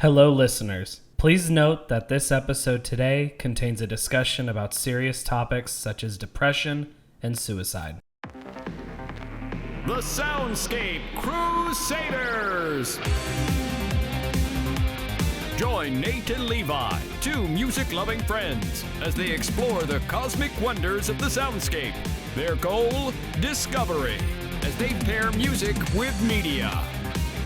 Hello, listeners. Please note that this episode today contains a discussion about serious topics such as depression and suicide. The Soundscape Crusaders! Join Nate and Levi, two music-loving friends, as they explore the cosmic wonders of the soundscape. Their goal? Discovery, as they pair music with media.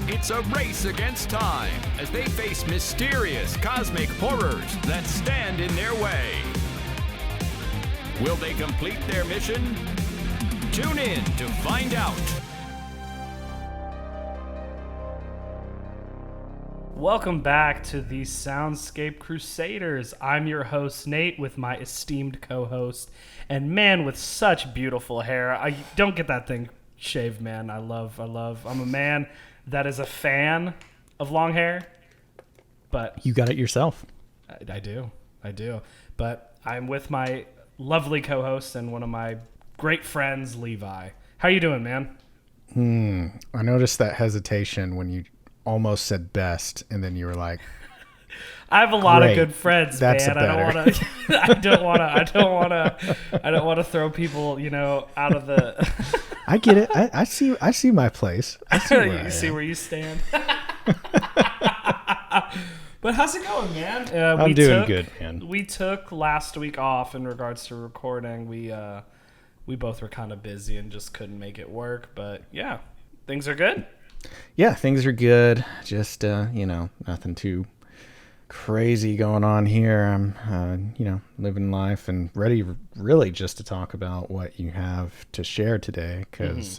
It's a race against time, as they face mysterious cosmic horrors that stand in their way. Will they complete their mission? Tune in to find out. Welcome back to the Soundscape Crusaders. I'm your host, Nate, with my esteemed co-host and man with such beautiful hair. I don't get that thing shaved, man. I'm a man that is a fan of long hair, but you got it yourself. I do. But I'm with my lovely co-host and one of my great friends, Levi. How you doing, man? I noticed that hesitation when you almost said best, and then you were like, I have a lot of good friends, That's man. I don't want to throw people, out of the. I get it. I see my place. I see where You see where you stand. But how's it going, man? I'm doing good, man. We took last week off in regards to recording. We both were kind of busy and just couldn't make it work. But yeah, things are good. Yeah, things are good. Just nothing too crazy going on here. I'm living life and ready really just to talk about what you have to share today, because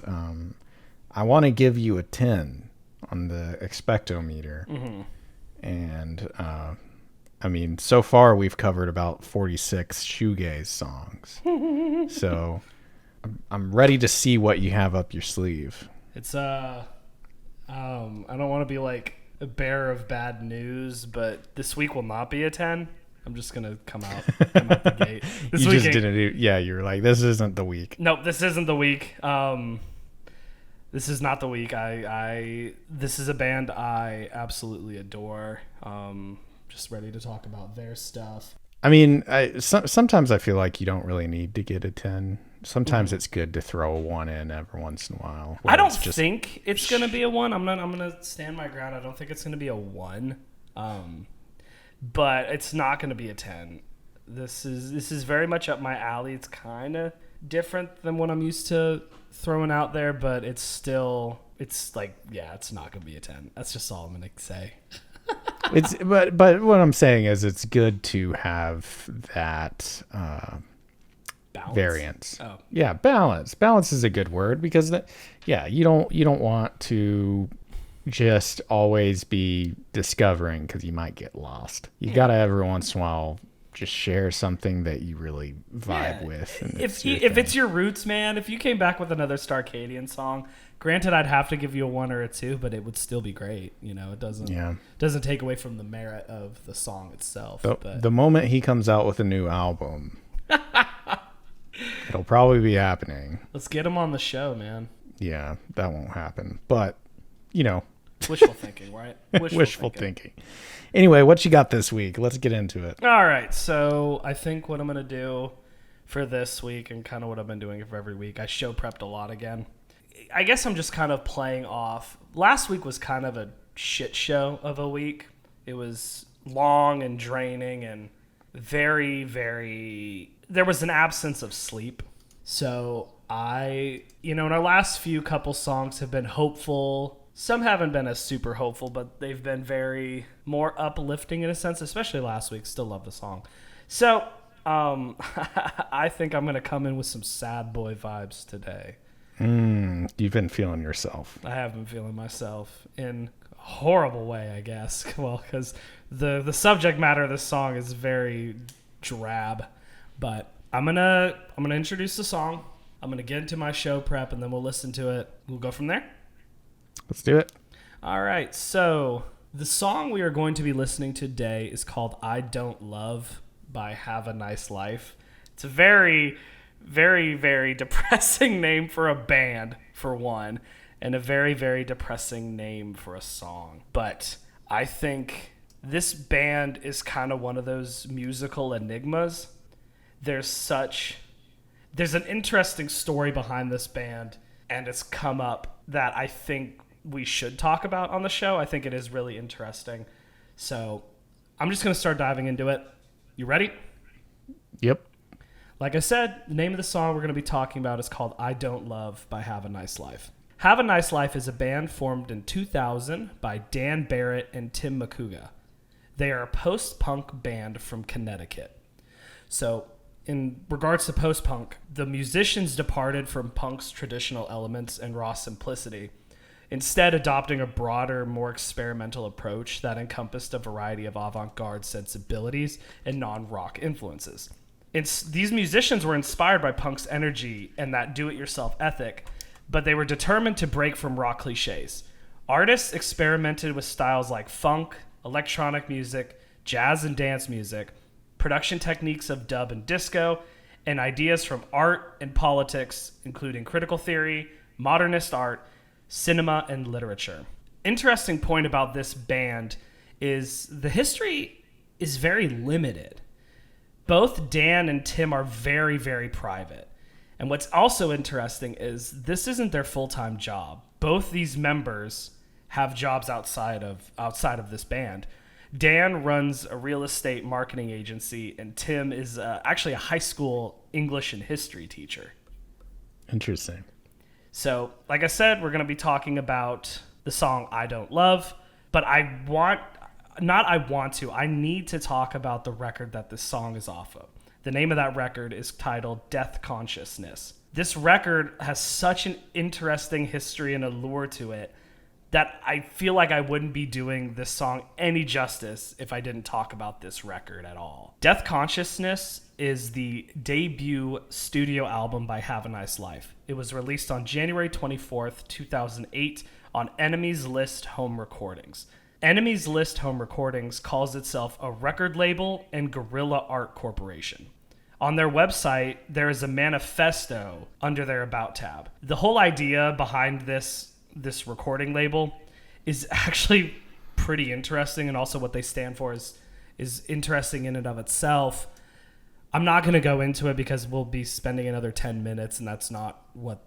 I want to give you a 10 on the expectometer. And so far we've covered about 46 shoegaze songs. So I'm ready to see what you have up your sleeve. It's I don't want to be like a bearer of bad news, but this week will not be a 10. I'm just gonna come out the gate. You just didn't do. Yeah, you were like, this isn't the week. Nope, this isn't the week. This is not the week. This is a band I absolutely adore. Just ready to talk about their stuff. I mean, sometimes I feel like you don't really need to get a 10. Sometimes it's good to throw a 1 in every once in a while. I don't think it's going to be a 1. I'm going to stand my ground. I don't think it's going to be a 1. But it's not going to be a 10. This is very much up my alley. It's kind of different than what I'm used to throwing out there, but it's not going to be a 10. That's just all I'm going to say. But what I'm saying is it's good to have that balance? Variance. Oh. Yeah, balance. Balance is a good word, because you don't want to just always be discovering, because you might get lost. You got to every once in a while just share something that you really vibe with. And if it's your roots, man, if you came back with another Starcadian song, granted, I'd have to give you a 1 or a 2, but it would still be great. It doesn't take away from the merit of the song itself. The moment he comes out with a new album, it'll probably be happening. Let's get him on the show, man. Yeah, that won't happen. But, wishful thinking, right? Wishful thinking. Anyway, what you got this week? Let's get into it. All right. So I think what I'm going to do for this week, and kind of what I've been doing for every week, I show prepped a lot again. I guess I'm just kind of playing off. Last week was kind of a shit show of a week. It was long and draining and very, very... There was an absence of sleep. So in our last few couple songs have been hopeful. Some haven't been as super hopeful, but they've been very more uplifting in a sense, especially last week. Still love the song. So I think I'm going to come in with some sad boy vibes today. You've been feeling yourself. I have been feeling myself in a horrible way, I guess. Well, because the subject matter of this song is very drab. But I'm gonna introduce the song. I'm gonna get into my show prep, and then we'll listen to it. We'll go from there. Let's do it. All right. So the song we are going to be listening to today is called "I Don't Love" by Have a Nice Life. It's a very, very, very depressing name for a band, for one, and a very, very depressing name for a song. But I think This band is kind of one of those musical enigmas. There's an interesting story behind this band, and it's come up that I think we should talk about on the show. I think it is really interesting. So I'm just going to start diving into it. You ready? Yep. Like I said, the name of the song we're going to be talking about is called I Don't Love by Have a Nice Life. Have a Nice Life is a band formed in 2000 by Dan Barrett and Tim McCouga. They are a post-punk band from Connecticut. So in regards to post-punk, the musicians departed from punk's traditional elements and raw simplicity, instead adopting a broader, more experimental approach that encompassed a variety of avant-garde sensibilities and non-rock influences. These musicians were inspired by punk's energy and that do-it-yourself ethic, but they were determined to break from rock cliches. Artists experimented with styles like funk, electronic music, jazz and dance music, production techniques of dub and disco, and ideas from art and politics, including critical theory, modernist art, cinema, and literature. Interesting point about this band is the history is very limited. Both Dan and Tim are very, very private. And what's also interesting is this isn't their full-time job. Both these members have jobs outside of this band. Dan runs a real estate marketing agency, and Tim is actually a high school English and history teacher. Interesting. So, like I said, we're going to be talking about the song I Don't Love, but I need to talk about the record that this song is off of. The name of that record is titled Death Consciousness. This record has such an interesting history and allure to it that I feel like I wouldn't be doing this song any justice if I didn't talk about this record at all. Death Consciousness is the debut studio album by Have a Nice Life. It was released on January 24th, 2008 on Enemies List Home Recordings. Enemies List Home Recordings calls itself a record label and guerrilla art corporation. On their website, there is a manifesto under their About tab. The whole idea behind this recording label is actually pretty interesting, and also what they stand for is interesting in and of itself. I'm not going to go into it because we'll be spending another 10 minutes, and that's not what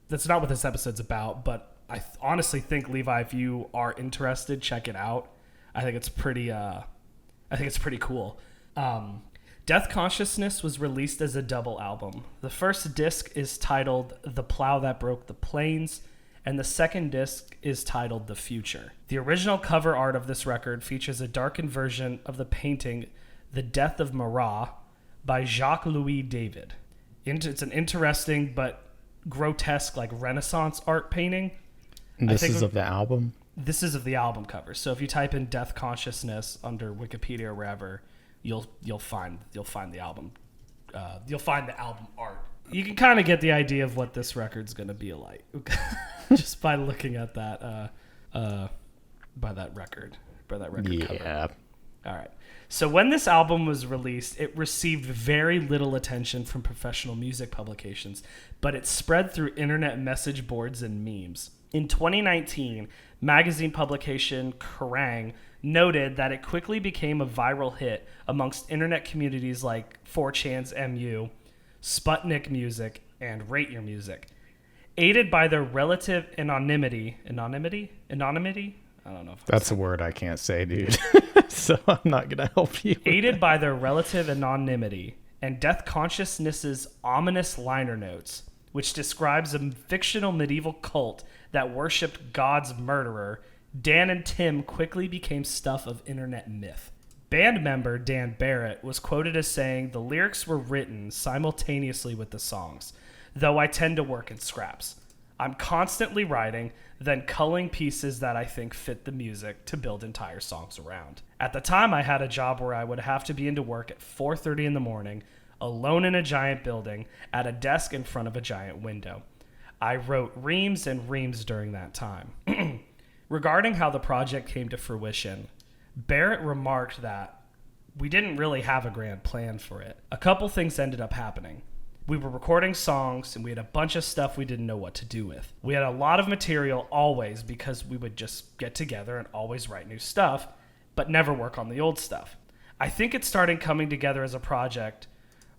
this episode's about. But I honestly think, Levi, if you are interested, check it out. I think it's pretty cool. Death Consciousness was released as a double album. The first disc is titled The Plow That Broke the Plains, and the second disc is titled The Future. The original cover art of this record features a darkened version of the painting The Death of Marat by Jacques-Louis David. It's an interesting but grotesque, like Renaissance art painting. And this is of the album? This is of the album cover. So if you type in Death Consciousness under Wikipedia or wherever, you'll find the album. You'll find the album art. You can kind of get the idea of what this record's going to be like just by looking at that by that record cover. All right. So when this album was released, it received very little attention from professional music publications, but it spread through internet message boards and memes. In 2019, magazine publication Kerrang! Noted that it quickly became a viral hit amongst internet communities like 4chan's MU, Sputnik Music, and Rate Your Music. Aided by their relative anonymity? I don't know if that's a word I can't say, dude. So I'm not going to help you. Aided by their relative anonymity and Death Consciousness's ominous liner notes, which describes a fictional medieval cult that worshipped God's murderer, Dan and Tim quickly became stuff of internet myth. Band member Dan Barrett was quoted as saying, "The lyrics were written simultaneously with the songs, though I tend to work in scraps. I'm constantly writing, then culling pieces that I think fit the music to build entire songs around. At the time, I had a job where I would have to be into work at 4:30 in the morning, alone in a giant building, at a desk in front of a giant window. I wrote reams and reams during that time." Regarding how the project came to fruition, Barrett remarked that we didn't really have a grand plan for it. A couple things ended up happening. We were recording songs, and we had a bunch of stuff we didn't know what to do with. We had a lot of material always because we would just get together and always write new stuff. but never work on the old stuff. I think it started coming together as a project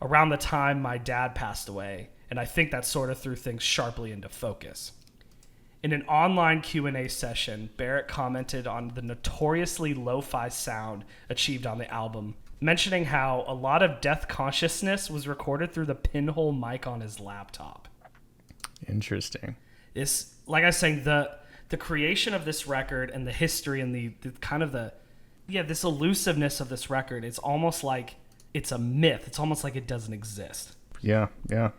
around the time my dad passed away, and I think that sort of threw things sharply into focus. In an online Q&A session, Barrett commented on the notoriously lo-fi sound achieved on the album, mentioning how a lot of Death Consciousness was recorded through the pinhole mic on his laptop. Interesting. This, like I was saying, the creation of this record and the history and the kind of this elusiveness of this record, it's almost like it's a myth. It's almost like it doesn't exist. Yeah,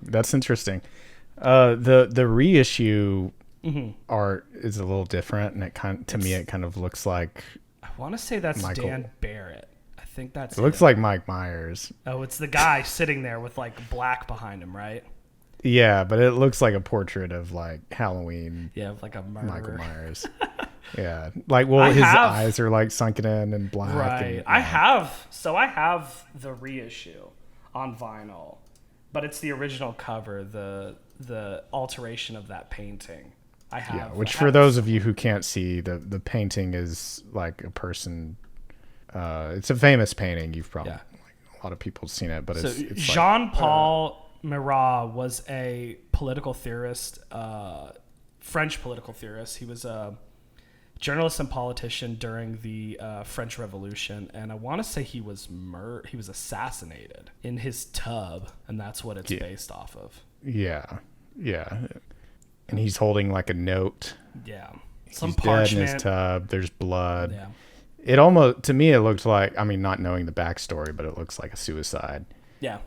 that's interesting. The reissue art is a little different, and it kind of looks like, I want to say that's Dan Barrett. I think that's it. Looks like Mike Myers. Oh, it's the guy sitting there with like black behind him, right? Yeah, but it looks like a portrait of like Halloween. Yeah, like a murderer. Michael Myers. Yeah, like his eyes are like sunken in and black. Right. And, I have the reissue on vinyl, but it's the original cover, the alteration of that painting. I have. Yeah, which for those of you who can't see, the painting is like a person. It's a famous painting. You've probably a lot of people have seen it, but it's Jean-Paul Marat was a political theorist, French political theorist. He was a journalist and politician during the French Revolution, and I want to say he was assassinated in his tub, and that's what it's based off of. Yeah, and he's holding like a note. Yeah, Some parchment dead in his tub. There's blood. Yeah. It almost, to me, it looked like, I mean, not knowing the backstory, but it looks like a suicide. Yeah.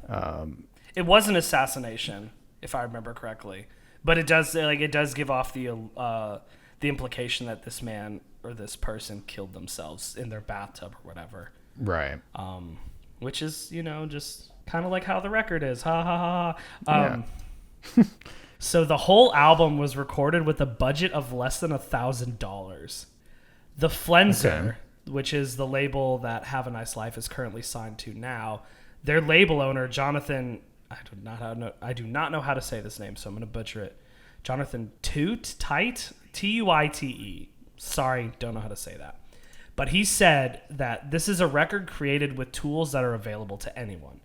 It was an assassination, if I remember correctly, but it does give off the implication that this man or this person killed themselves in their bathtub or whatever. Right. Which is, just kind of like how the record is. Ha ha ha. Yeah. So the whole album was recorded with a budget of less than $1,000. The Flenser, which is the label that Have a Nice Life is currently signed to now, their label owner, Jonathan, I do not know how to say this name, so I'm going to butcher it. Jonathan Tuite, Tuite. Sorry, don't know how to say that. But he said that this is a record created with tools that are available to anyone.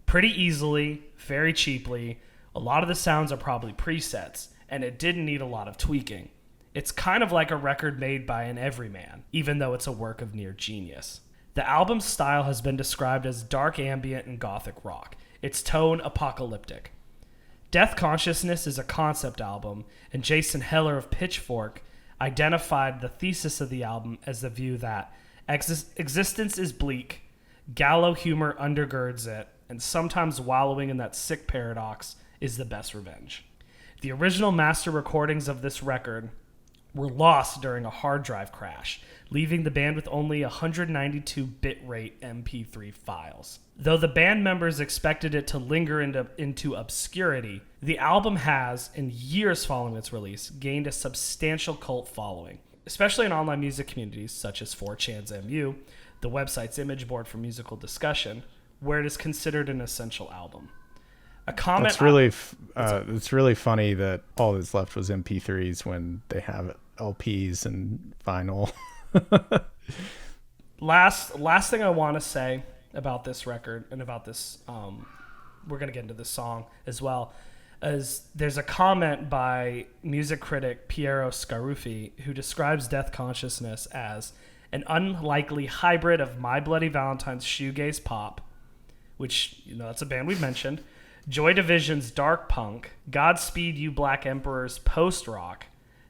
Pretty easily, very cheaply. A lot of the sounds are probably presets, and it didn't need a lot of tweaking. It's kind of like a record made by an everyman, even though it's a work of near genius. The album's style has been described as dark ambient and gothic rock. Its tone apocalyptic. Death Consciousness is a concept album, and Jason Heller of Pitchfork identified the thesis of the album as the view that existence is bleak, gallow humor undergirds it, and sometimes wallowing in that sick paradox is the best revenge. The original master recordings of this record were lost during a hard drive crash, leaving the band with only 192 bitrate MP3 files. Though the band members expected it to linger into obscurity, the album has, in years following its release, gained a substantial cult following, especially in online music communities such as 4chan's MU, the website's image board for musical discussion, where it is considered an essential album. A comment. It's really funny that all that's left was MP3s when they have LPs and vinyl. Last thing I want to say about this record and about this, we're going to get into this song as well, is there's a comment by music critic Piero Scaruffi who describes Death Consciousness as an unlikely hybrid of My Bloody Valentine's shoegaze pop, which, that's a band we've mentioned, Joy Division's dark punk, Godspeed You Black Emperor's post-rock,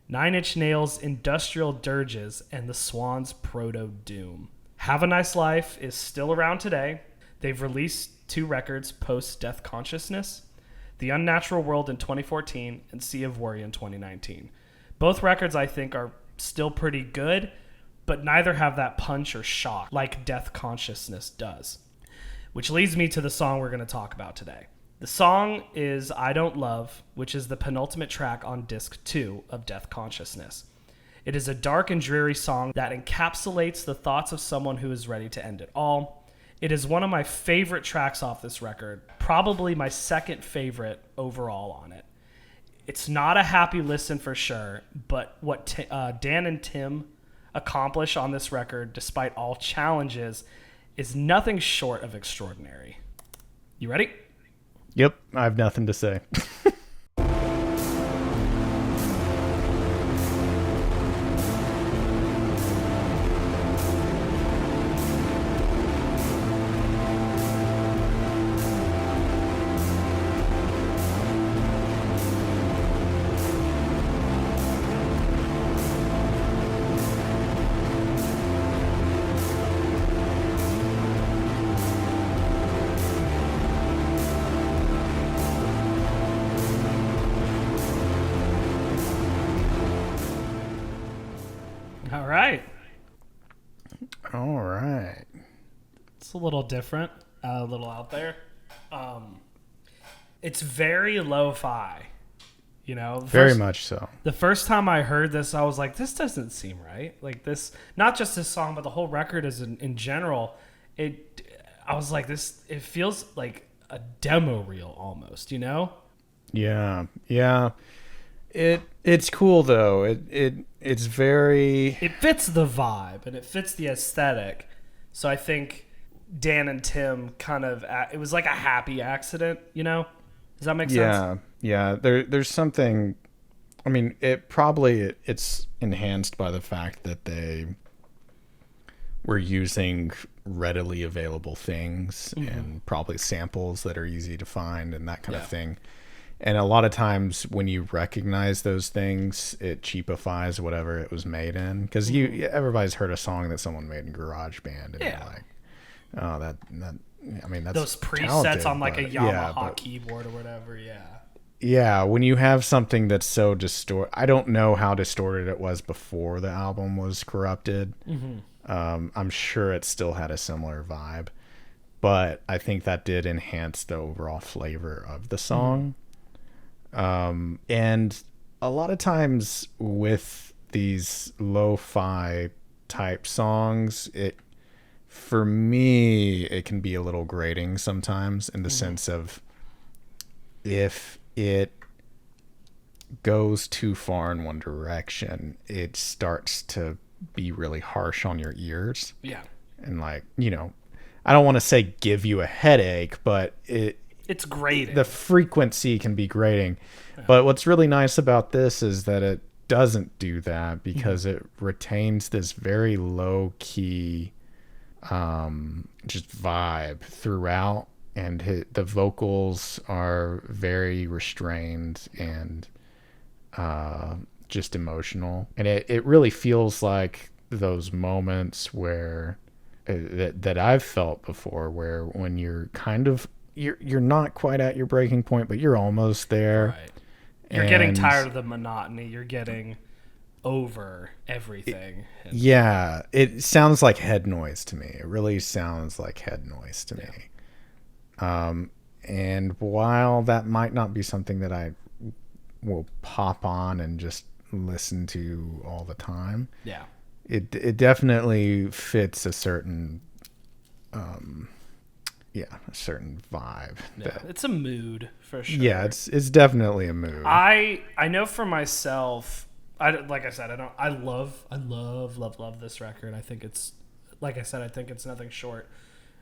Nine Inch Nails' industrial dirges, and the Swans' proto-doom. Have a Nice Life is still around today. They've released 2 records post-Death Consciousness, The Unnatural World in 2014 and Sea of Worry in 2019. Both records, I think, are still pretty good, but neither have that punch or shock like Death Consciousness does. Which leads me to the song we're going to talk about today. The song is I Don't Love, which is the penultimate track on disc 2 of Death Consciousness. It is a dark and dreary song that encapsulates the thoughts of someone who is ready to end it all. It is one of my favorite tracks off this record, probably my second favorite overall on it. It's not a happy listen for sure, but what Dan and Tim accomplish on this record, despite all challenges, is nothing short of extraordinary. You ready? Yep, I have nothing to say. All right. All right. It's a little different, a little out there. It's very lo-fi, you know. Very much so. The first time I heard this, I was like, this doesn't seem right. Like this, not just this song, but the whole record is in general. I was like, this, it feels like a demo reel almost, you know? Yeah. It's cool though. It's very. It fits the vibe and it fits the aesthetic. So I think Dan and Tim kind of, it was like a happy accident, you know? Does that make sense? Yeah. There's something. I mean, it's enhanced by the fact that they were using readily available things and probably samples that are easy to find and that kind of thing. And a lot of times when you recognize those things, it cheapifies whatever it was made in. Because everybody's heard a song that someone made in GarageBand, and you're like, oh, that. I mean, that's those presets talented, on like a Yamaha but keyboard or whatever. Yeah. Yeah, when you have something that's so distorted, I don't know how distorted it was before the album was corrupted. I'm sure it still had a similar vibe, but I think that did enhance the overall flavor of the song. And a lot of times with these lo-fi type songs, for me, it can be a little grating sometimes in the sense of if it goes too far in one direction, it starts to be really harsh on your ears. Yeah. And like, you know, I don't want to say give you a headache, but it's grating. The frequency can be grating. Yeah. But what's really nice about this is that it doesn't do that because it retains this very low key just vibe throughout, and the vocals are very restrained and just emotional, and it really feels like those moments where that I've felt before, where when you're kind of you're not quite at your breaking point, but you're almost there. Right. You're getting tired of the monotony. You're getting over everything. Yeah, it sounds like head noise to me. It really sounds like head noise to me. And while that might not be something that I will pop on and just listen to all the time, it definitely fits a certain a certain vibe. Yeah, it's a mood for sure. Yeah, it's definitely a mood. I know for myself, I love this record. I think it's, like I said, I think it's nothing short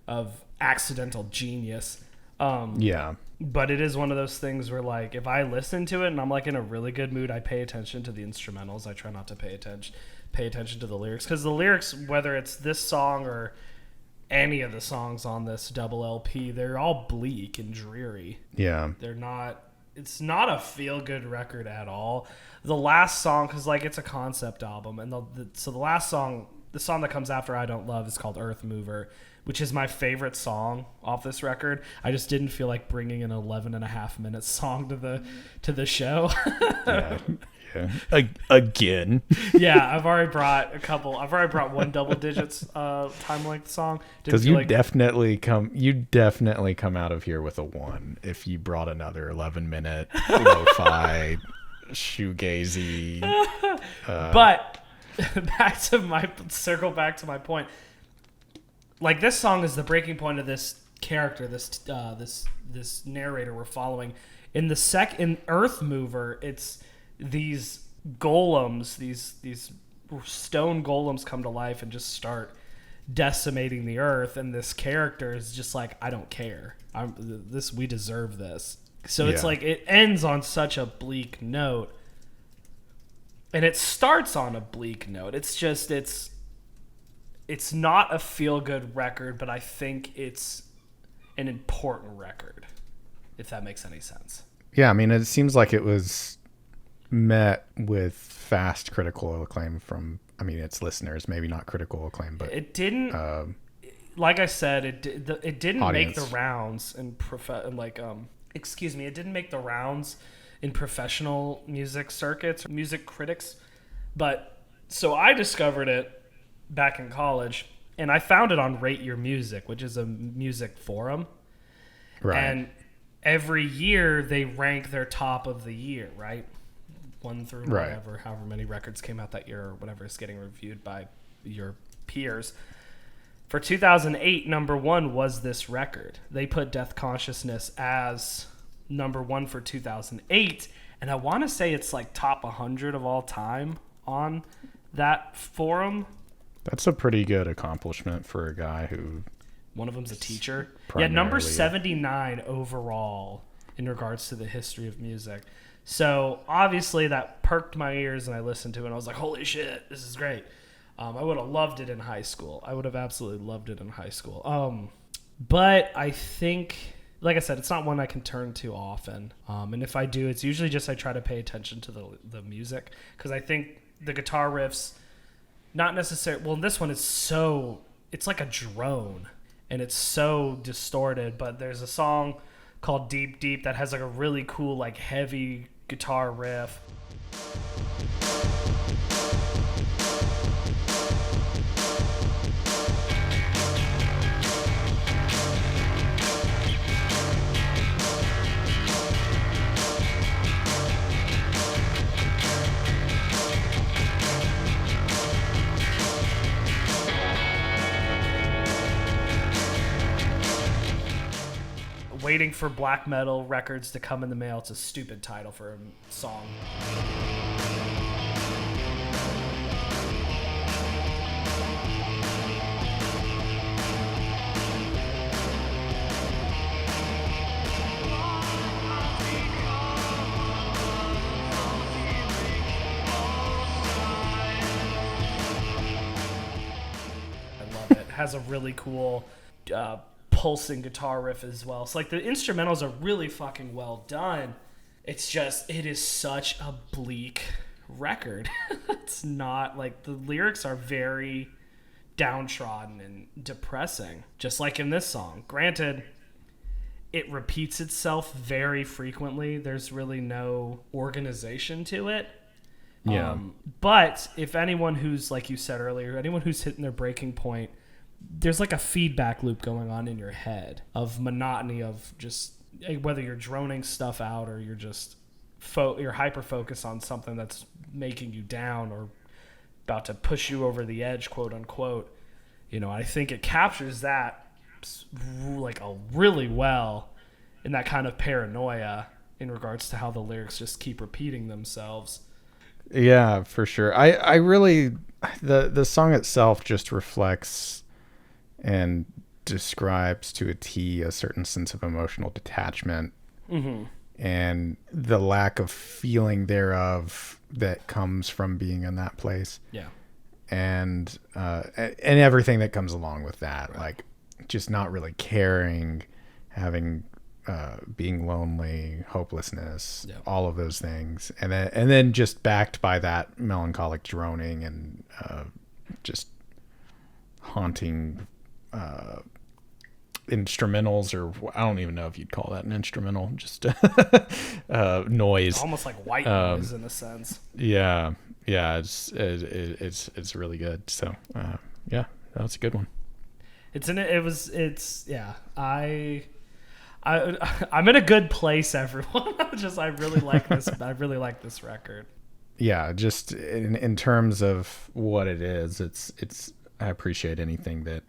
of accidental genius. But it is one of those things where, like, if I listen to it and I'm like in a really good mood, I pay attention to the instrumentals. I try not to pay attention to the lyrics, because the lyrics, whether it's this song or any of the songs on this double LP, they're all bleak and dreary. Yeah. It's not a feel-good record at all. The last song, because, like, it's a concept album, and so the last song, the song that comes after I Don't Love, is called Earth Mover, which is my favorite song off this record. I just didn't feel like bringing an 11.5-minute song to the show. Again. Yeah, I've already brought one double digits time length song. Because you definitely come out of here with a 1 if you brought another 11-minute lo-fi shoegazy. But circle back to my point. Like, this song is the breaking point of this character, this narrator we're following. In Earth Mover, it's these golems, these stone golems come to life and just start decimating the earth, and this character is just like, I don't care. We deserve this. So it's like it ends on such a bleak note, and it starts on a bleak note. It's just it's not a feel-good record, but I think it's an important record, if that makes any sense. Yeah, I mean, it seems like it was met with fast critical acclaim from, I mean, its listeners, maybe not critical acclaim, but it didn't. Like I said, it didn't audience. make the rounds in it didn't make the rounds in professional music circuits, music critics. But so I discovered it back in college, and I found it on Rate Your Music, which is a music forum. Right. And every year they rank their top of the year, right? 1 through whatever, however many records came out that year or whatever is getting reviewed by your peers. For 2008, number 1 was this record. They put Death Consciousness as number 1 for 2008, and I want to say it's like top 100 of all time on that forum. That's a pretty good accomplishment for a guy who... One of them's a teacher. Yeah, number 79 overall in regards to the history of music. So obviously that perked my ears, and I listened to it, and I was like, holy shit, this is great. I would have loved it in high school. I would have absolutely loved it in high school. But I think, like I said, it's not one I can turn to often. And if I do, it's usually just I try to pay attention to the music, because I think the guitar riffs, not necessarily... Well, this one is so... It's like a drone, and it's so distorted. But there's a song called Deep Deep that has like a really cool, like, heavy guitar riff. Waiting for black metal records to come in the mail. It's a stupid title for a song. I love it. It has a really cool pulsing guitar riff as well. So like the instrumentals are really fucking well done. It's just, it is such a bleak record. It's not like, the lyrics are very downtrodden and depressing, just like in this song. Granted, it repeats itself very frequently. There's really no organization to it. Yeah. But if anyone who's, like you said earlier, anyone who's hitting their breaking point, there's like a feedback loop going on in your head of monotony, of just whether you're droning stuff out or you're just you're hyper focused on something that's making you down or about to push you over the edge, quote unquote. You know, I think it captures that like really well in that kind of paranoia in regards to how the lyrics just keep repeating themselves. Yeah, for sure. I really, the song itself just reflects and describes to a T a certain sense of emotional detachment, and the lack of feeling thereof that comes from being in that place. Yeah. And everything that comes along with that, right. Like just not really caring, having, being lonely, hopelessness, all of those things. And then just backed by that melancholic droning and, just haunting, instrumentals, or I don't even know if you'd call that an instrumental, just noise, almost like white noise in a sense. Yeah, it's really good. So yeah, that was a good one. I'm in a good place, everyone. I really like this. I really like this record. Yeah, just in terms of what it is, it's I appreciate anything that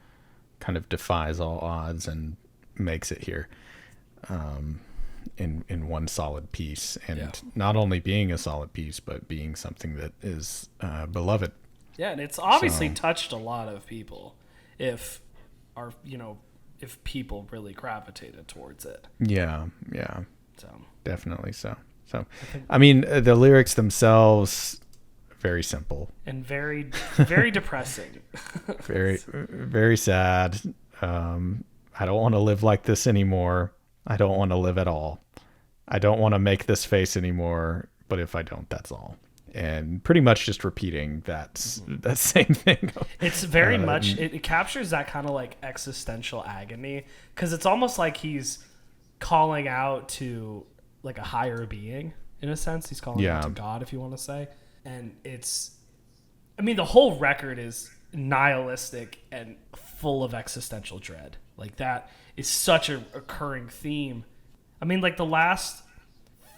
kind of defies all odds and makes it here in one solid piece, and not only being a solid piece, but being something that is beloved. Yeah, and it's obviously So- touched a lot of people if people really gravitated towards it. Yeah. So Definitely so. So, I mean, the lyrics themselves, very simple, and very, very depressing. very sad. I don't want to live like this anymore. I don't want to live at all. I don't want to make this face anymore. But if I don't, that's all. And pretty much just repeating that same thing. It's very much, it captures that kind of like existential agony, because it's almost like he's calling out to like a higher being, in a sense. He's calling out to God, if you want to say. And the whole record is nihilistic and full of existential dread. Like, that is such a recurring theme. I mean, like, the last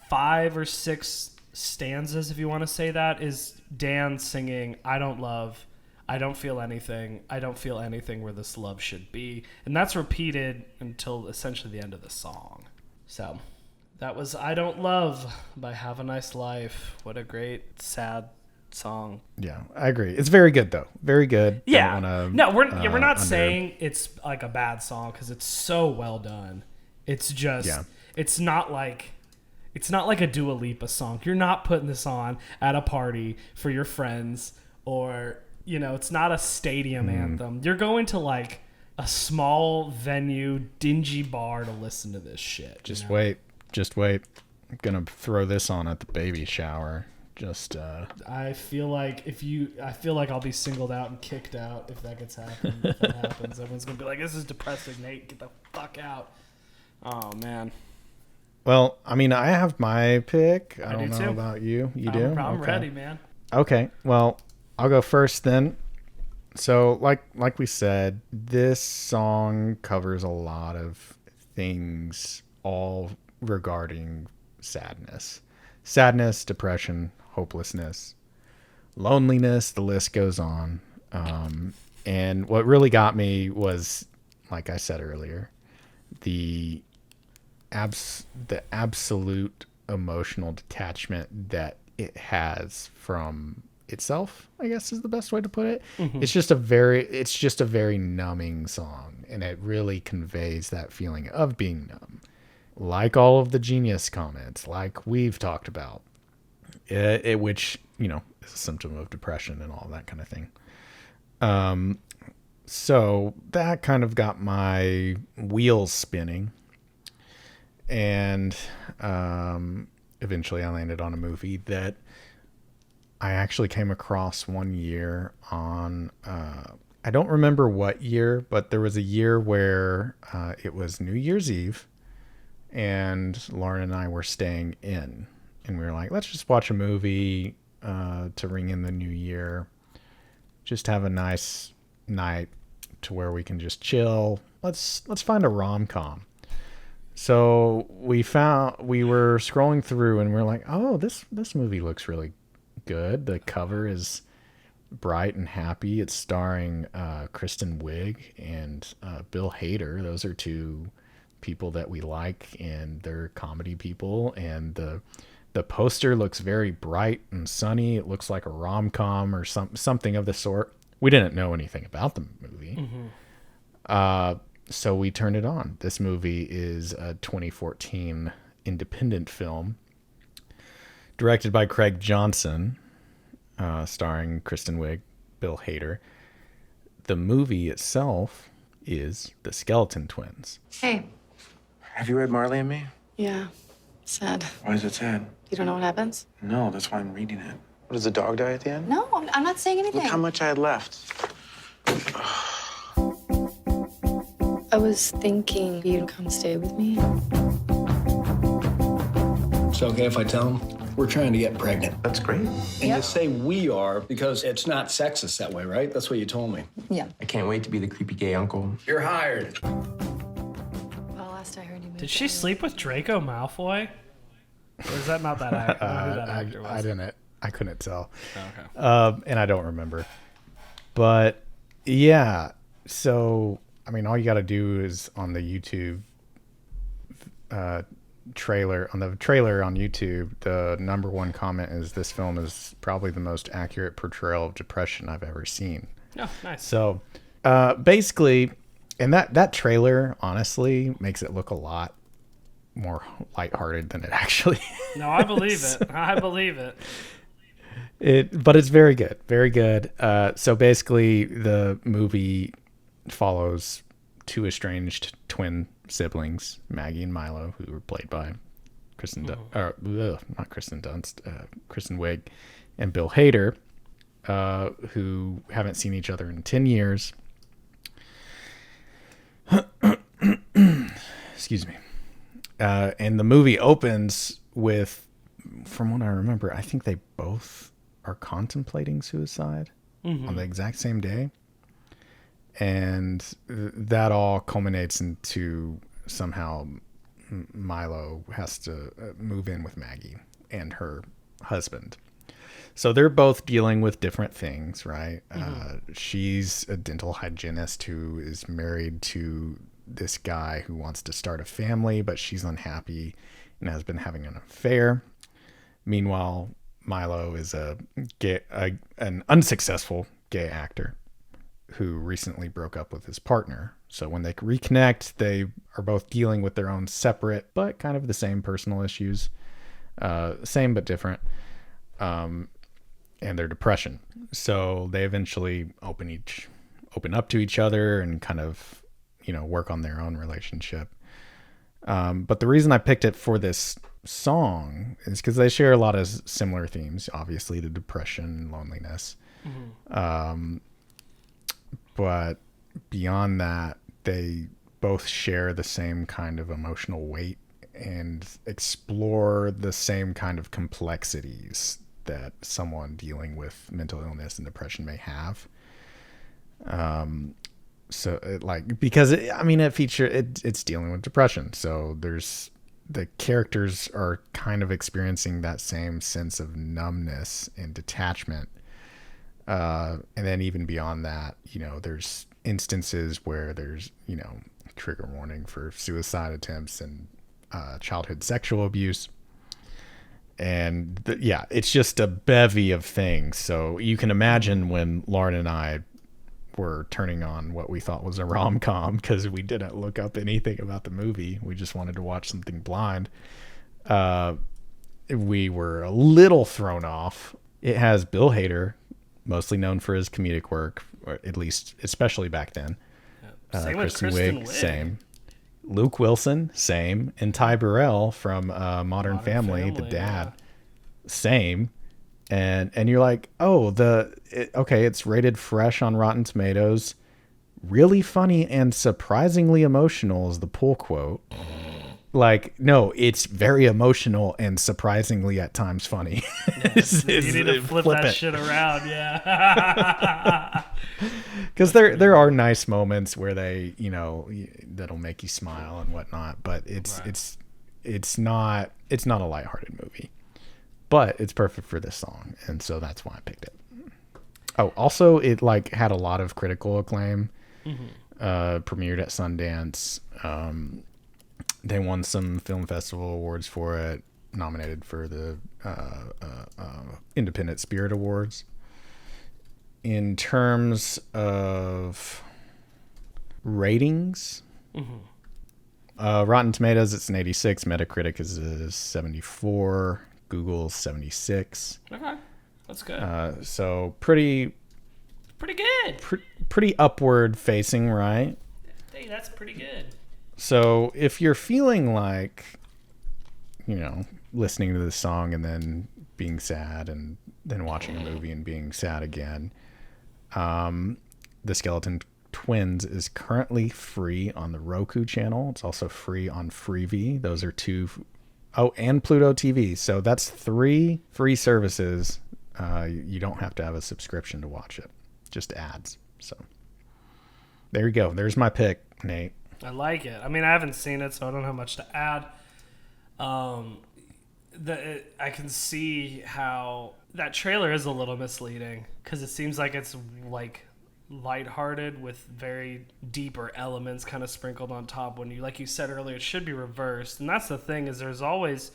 5 or 6 stanzas, if you want to say that, is Dan singing, I don't love, I don't feel anything where this love should be. And that's repeated until essentially the end of the song. So that was I Don't Love by Have a Nice Life. What a great, sad song. Yeah, I agree. It's very good, though. Very good. Yeah. We're not saying it's like a bad song, because it's so well done. It's just, it's not like a Dua Lipa song. You're not putting this on at a party for your friends, or, it's not a stadium anthem. You're going to like a small venue, dingy bar to listen to this shit. Just wait. I'm going to throw this on at the baby shower. I feel like I'll be singled out and kicked out if that happens. Everyone's going to be like, this is depressing, Nate. Get the fuck out. Oh, man. Well, I mean, I have my pick. I don't know too. about you. You do? I'm Okay. ready, man. Okay. Well, I'll go first then. So, like we said, this song covers a lot of things, all regarding sadness, depression, hopelessness, loneliness. The list goes on. And what really got me was, like I said earlier, the absolute emotional detachment that it has from itself, I guess is the best way to put it. Mm-hmm. It's just a very numbing song, and it really conveys that feeling of being numb. Like all of the Genius comments, like we've talked about, which, is a symptom of depression and all that kind of thing. So that kind of got my wheels spinning. And eventually I landed on a movie that I actually came across one year on, I don't remember what year, but there was a year where it was New Year's Eve, and Lauren and I were staying in, and we were like, let's just watch a movie to ring in the new year. Just have a nice night to where we can just chill. Let's find a rom-com. So we were scrolling through, and we're like, oh, this movie looks really good. The cover is bright and happy. It's starring Kristen Wiig and Bill Hader. Those are two people that we like, and they're comedy people. And the poster looks very bright and sunny. It looks like a rom-com or something of the sort. We didn't know anything about the movie. Mm-hmm. So we turned it on. This movie is a 2014 independent film directed by Craig Johnson, starring Kristen Wiig, Bill Hader. The movie itself is The Skeleton Twins. Hey. Have you read Marley and Me? Yeah. Sad. Why is it sad? You don't know what happens? No, that's why I'm reading it. What, does the dog die at the end? No, I'm not saying anything. Look how much I had left. I was thinking you'd come stay with me. It's okay if I tell him we're trying to get pregnant. That's great. And you say we are because it's not sexist that way, right? That's what you told me. Yeah. I can't wait to be the creepy gay uncle. You're hired. Well, last I heard you moved Did she out. sleep with Draco Malfoy? Or is that not that actor? Who that actor was? I couldn't tell. Oh, okay. And I don't remember. But yeah, so I mean, all you got to do is on the YouTube trailer on YouTube, the number one comment is, "This film is probably the most accurate portrayal of depression I've ever seen." Oh, nice. So basically, and that trailer honestly makes it look a lot more lighthearted than it actually is. No, I believe it. I believe it. But it's very good. Very good. So basically, the movie follows two estranged twin siblings, Maggie and Milo, who were played by Kristen Wiig and Bill Hader, who haven't seen each other in 10 years. Excuse me. And the movie opens with, from what I remember, I think they both are contemplating suicide on the exact same day. And that all culminates into somehow Milo has to move in with Maggie and her husband. So they're both dealing with different things, right? She's a dental hygienist who is married to this guy who wants to start a family, but she's unhappy and has been having an affair. Meanwhile, Milo is an unsuccessful gay actor who recently broke up with his partner. So when they reconnect, they are both dealing with their own separate but kind of the same personal issues, same but different, and their depression. So they eventually open up to each other and kind of, work on their own relationship. But the reason I picked it for this song is because they share a lot of similar themes, obviously the depression, loneliness. But beyond that, they both share the same kind of emotional weight and explore the same kind of complexities that someone dealing with mental illness and depression may have. So it's dealing with depression. So the characters are kind of experiencing that same sense of numbness and detachment. And then even beyond that, there's instances where there's, trigger warning for suicide attempts and childhood sexual abuse. And it's just a bevy of things. So you can imagine when Lauren and I were turning on what we thought was a rom-com, because we didn't look up anything about the movie. We just wanted to watch something blind. We were a little thrown off. It has Bill Hader, mostly known for his comedic work, or at least especially back then. Same with Kristen Wiig. Same. Luke Wilson, same. And Ty Burrell from Modern Family, the dad, same. And you're like, oh, it's rated fresh on Rotten Tomatoes. Really funny and surprisingly emotional is the pull quote. Like, no, it's very emotional and surprisingly at times funny. You need to flip that shit around, yeah. Because there are nice moments where they, that'll make you smile and whatnot, but it's not a lighthearted movie. But it's perfect for this song, and so that's why I picked it. Oh, also it had a lot of critical acclaim. Premiered at Sundance. They won some film festival awards for it. Nominated for the Independent Spirit Awards. In terms of ratings, Rotten Tomatoes, it's an 86. Metacritic is a 74. Google 76. Okay, that's good. So pretty good. Pretty upward facing, right? Hey, that's pretty good. So if you're feeling like, listening to this song and then being sad and then watching a movie and being sad again, The Skeleton Twins is currently free on the Roku channel. It's also free on Freevee. Those are two. Oh, and Pluto TV. So that's 3 free services. You don't have to have a subscription to watch it. Just ads. So there you go. There's my pick, Nate. I like it. I mean, I haven't seen it, so I don't have much to add. I can see how that trailer is a little misleading, because it seems like it's lighthearted with very deeper elements kind of sprinkled on top. When you, like you said earlier, it should be reversed. And that's the thing, is there's always,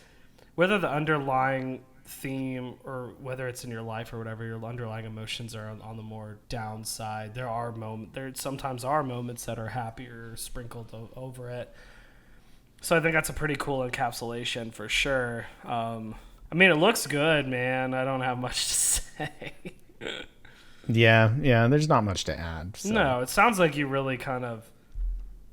whether the underlying theme or whether it's in your life or whatever, your underlying emotions are on the more downside. There sometimes are moments that are happier sprinkled over it. So I think that's a pretty cool encapsulation for sure. I mean, it looks good, man. I don't have much to say. Yeah, there's not much to add. So. No, it sounds like you really kind of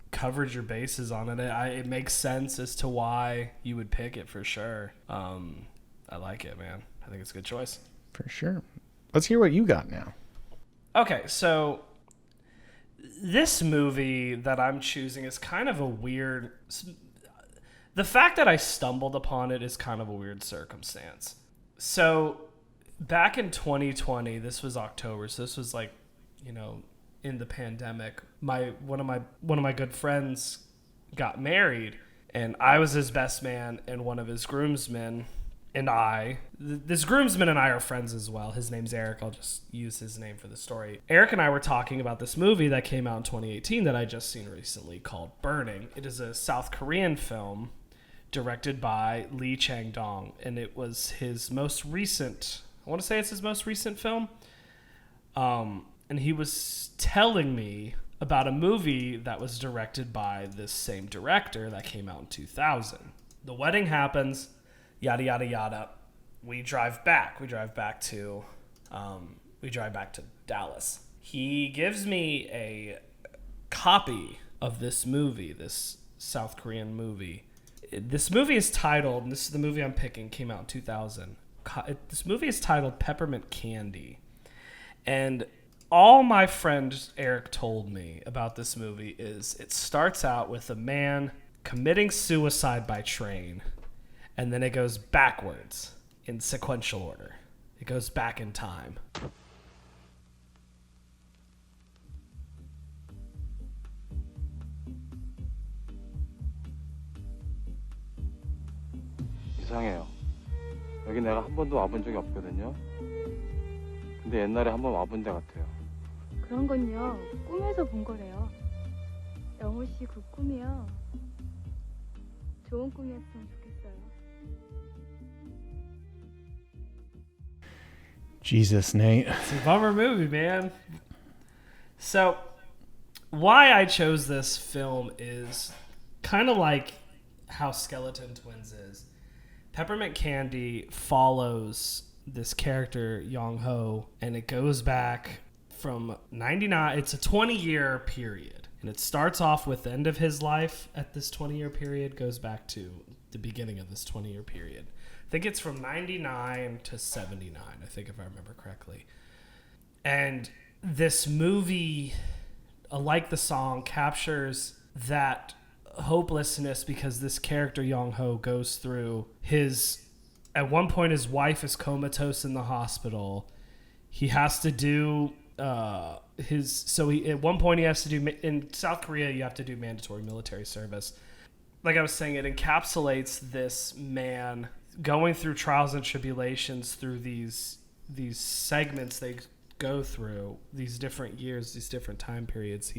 covered your bases on it. It makes sense as to why you would pick it for sure. I like it, man. I think it's a good choice. For sure. Let's hear what you got now. Okay, so this movie that I'm choosing is kind of a weird... The fact that I stumbled upon it is kind of a weird circumstance. So back in 2020, this was October, so this was like, in the pandemic, one of my good friends got married, and I was his best man, and one of his groomsmen this groomsman and I are friends as well. His name's Eric. I'll just use his name for the story. Eric and I were talking about this movie that came out in 2018 that I just seen recently called Burning. It is a South Korean film directed by Lee Chang-dong, and it was his most recent, I want to say it's his most recent film. And he was telling me about a movie that was directed by this same director that came out in 2000. The wedding happens, yada, yada, yada. We drive back to Dallas. He gives me a copy of this movie, this South Korean movie. This movie is titled, and this is the movie I'm picking, came out in 2000. This movie is titled Peppermint Candy. And all my friend Eric told me about this movie is it starts out with a man committing suicide by train, and then it goes backwards in sequential order. It goes back in time. 이상해요. 여기 내가 한 번도 와본 적이 없거든요. 근데 옛날에 한 번 와본 데 같아요. 그런 건요, 꿈에서 본 거래요. 영호 씨 그 꿈이요. 좋은 꿈이었으면 좋겠어요. Jesus, Nate. It's a bummer movie, man. So, why I chose this film is kind of like how Skeleton Twins is. Peppermint Candy follows this character, Yong Ho, and it goes back from 99. It's a 20-year period. And it starts off with the end of his life at this 20-year period, goes back to the beginning of this 20-year period. I think it's from 99 to 79, I think, if I remember correctly. And this movie, like the song, captures that hopelessness because this character, Yong Ho, goes through at one point his wife is comatose in the hospital. He has to do at one point he has to do, in South Korea you have to do mandatory military service. Like I was saying, it encapsulates this man going through trials and tribulations through these segments they go through, these different years, these different time periods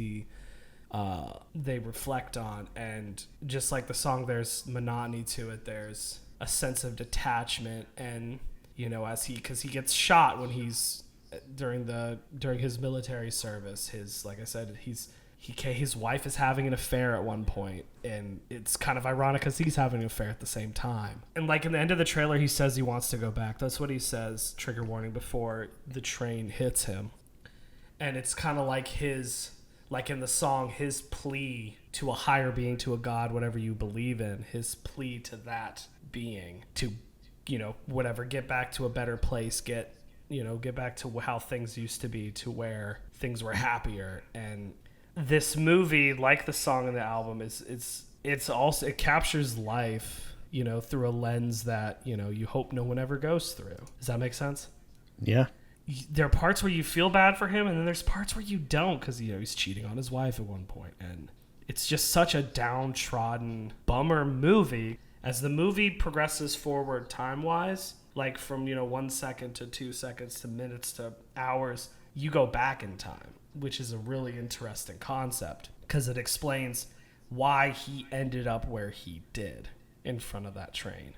they reflect on. And just like the song, there's monotony to it, there's a sense of detachment. And because he gets shot when he's during his military service, his wife is having an affair at one point, and it's kind of ironic because he's having an affair at the same time. And like in the end of the trailer, he says he wants to go back. That's what he says, trigger warning, before the train hits him. And it's kind of like in the song, his plea to a higher being, to a God, whatever you believe in, his plea to that being to, whatever, get back to a better place, get back to how things used to be, to where things were happier. And this movie, like the song in the album, it captures life, through a lens that, you hope no one ever goes through. Does that make sense? Yeah. There are parts where you feel bad for him, and then there's parts where you don't, because he's cheating on his wife at one point, and it's just such a downtrodden bummer movie. As the movie progresses forward time-wise, like from 1 second to 2 seconds to minutes to hours, you go back in time. which is a really interesting concept because it explains why he ended up where he did in front of that train.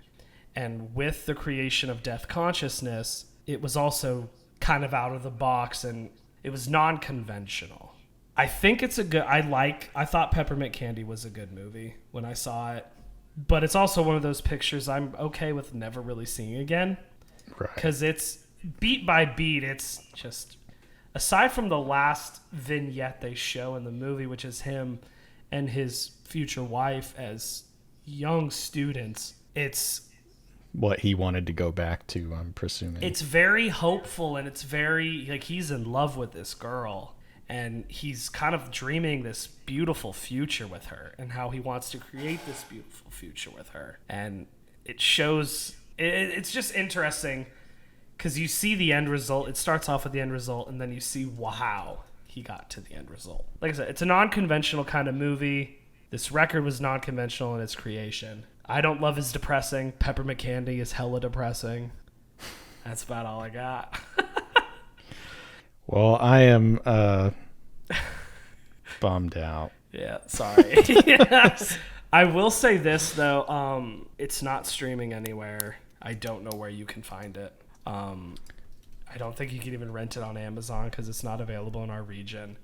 And with the creation of Death Consciousness, it was also kind of out of the box and it was non-conventional. I think it's a good, I thought Peppermint Candy was a good movie when I saw it, but it's also one of those pictures I'm okay with never really seeing again. Right. Because it's beat by beat, it's just, aside from the last vignette they show in the movie, which is him and his future wife as young students, it's what he wanted to go back to, I'm presuming. It's very hopeful, and it's very, like, he's in love with this girl, and he's kind of dreaming this beautiful future with her, and how he wants to create this beautiful future with her. And it shows, it's just interesting, because you see the end result. It starts off with the end result, and then you see how he got to the end result. Like I said, it's a non-conventional kind of movie. This record was non-conventional in its creation. I Don't Love is depressing. Peppermint Candy is hella depressing. That's about all I got. Well, I am bummed out. Yeah, sorry. Yes. I will say this, though. It's not streaming anywhere. I don't know where you can find it. I don't think you can even rent it on Amazon because it's not available in our region.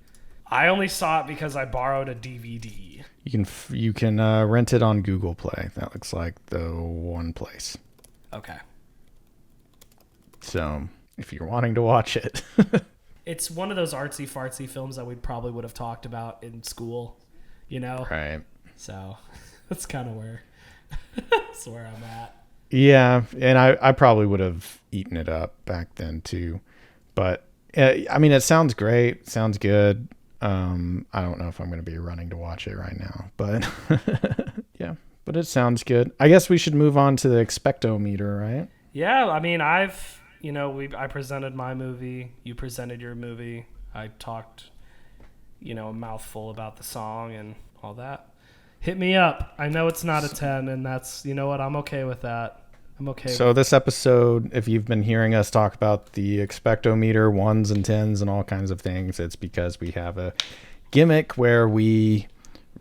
I only saw it because I borrowed a DVD. You can rent it on Google Play. That looks like the one place. Okay. So if you're wanting to watch it, it's one of those artsy fartsy films that we probably would have talked about in school, you know? Right. So that's kind of where that's where I'm at. Yeah, and I probably would have eaten it up back then too. But I mean, it sounds great. Sounds good. I don't know if I'm going to be running to watch it right now, but yeah, but it sounds good. I guess we should move on to the expectometer, right? Yeah, I mean, I presented my movie, you presented your movie. I talked, a mouthful about the song and all that. Hit me up. I know it's not a 10, and that's, you know what, I'm okay with that. I'm okay. So this episode, if you've been hearing us talk about the expectometer, 1s and 10s and all kinds of things, it's because we have a gimmick where we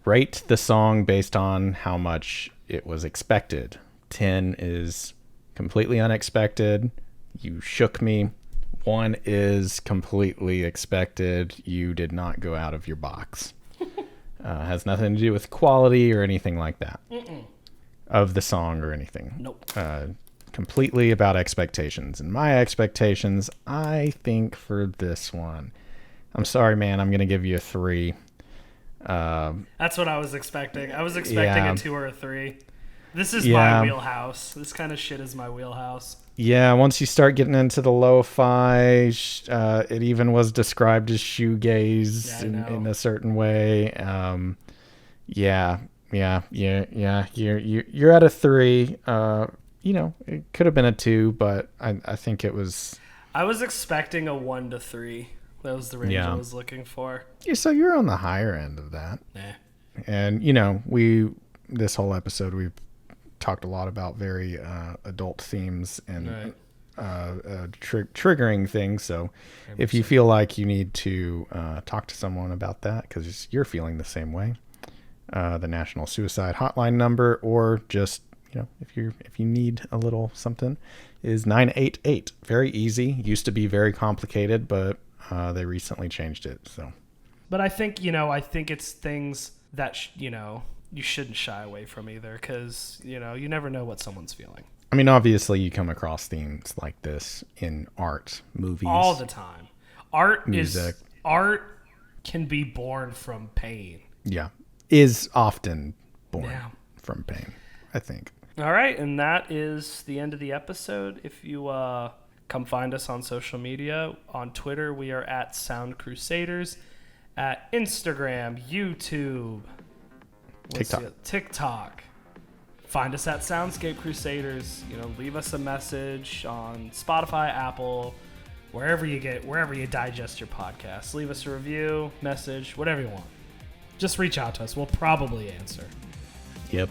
rate the song based on how much it was expected. 10 is completely unexpected. You shook me. 1 is completely expected. You did not go out of your box. Has nothing to do with quality or anything like that. Of the song or anything. Nope. Completely about expectations. And my expectations, I think for this one, I'm sorry, man, I'm going to give you a 3. That's what I was expecting. I was expecting a 2 or a 3. This is my wheelhouse. This kind of shit is my wheelhouse. Yeah, once you start getting into the lo-fi, it even was described as shoegaze in a certain way. You're at a 3. It could have been a 2, but I think it was. I was expecting a 1 to 3. That was the range I was looking for. Yeah, so you're on the higher end of that. Yeah. And this whole episode we've talked a lot about very adult themes and triggering things. So if you feel like you need to talk to someone about that because you're feeling the same way, the National Suicide Hotline number, or just if you need a little something, is 988. Very easy. Used to be very complicated, but they recently changed it. So, but I think it's things that you shouldn't shy away from either, because you never know what someone's feeling. I mean, obviously you come across themes like this in art, movies, all the time. Music. Art can be born from pain. Yeah, is often born from pain, I think. All right, and that is the end of the episode. If you come find us on social media, on Twitter we are at Sound Crusaders, at Instagram, YouTube, TikTok. Find us at Soundscape Crusaders. Leave us a message on Spotify, Apple, wherever you digest your podcasts. Leave us a review, message, whatever you want. Just reach out to us. We'll probably answer. Yep.